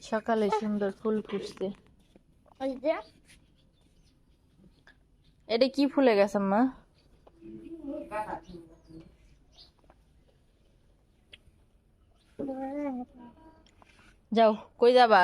সকালে সুন্দর ফুল ফুটছে। এটা কি ফুলে গেছে মা? যাও, কই যাবা?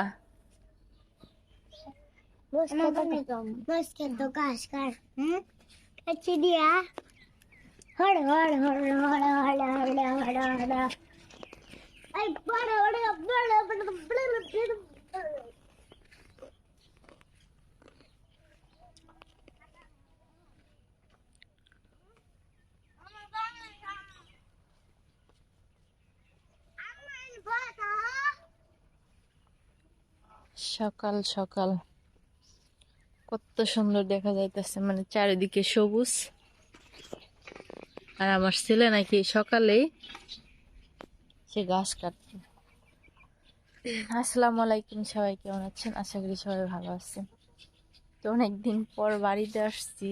সকাল সকাল কত সুন্দর দেখা যাইতেছে, মানে চারিদিকে সবুজ। আর আমার ছেলে নাকি সকালেই সে ঘাস কাটছে। আসসালামু আলাইকুম, সবাই কেমন আছেন? আশা করি সবাই ভালো আছেন। তো অনেকদিন পর বাড়িতে আসছি,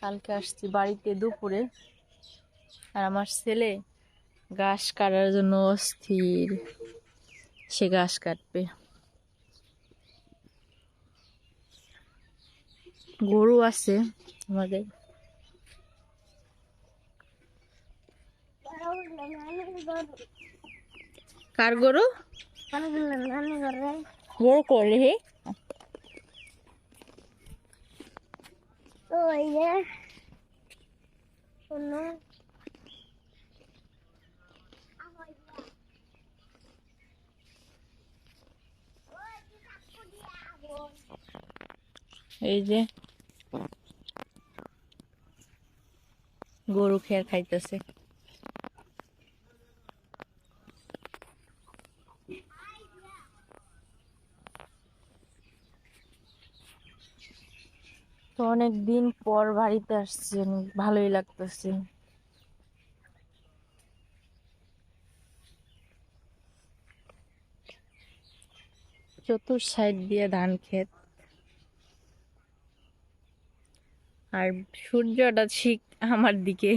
কালকে আসছি বাড়িতে দুপুরে। আর আমার ছেলে ঘাস কাটার জন্য অস্থির, সে ঘাস কাটবে। গরু আছে আমাদের। কার গরু? গরু করে হে এই যে গরু খেয়ার খাইতেছে। তো অনেকদিন পর বাড়িতে আসছি, অনেক ভালোই লাগতেছে। চতুর সাইড দিয়ে ধান ক্ষেত, আর সূর্যটা ঠিক আমার দিকে।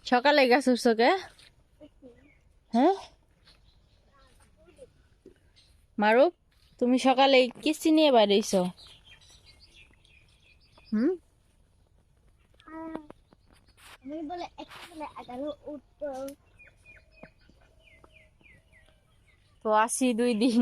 সকালে গাছ উঠছো কে? হ্যাঁ মারুপ, তুমি সকালে কিস্তি নিয়ে বাড়িয়েছ? হুম, তো আসি 2 দিন।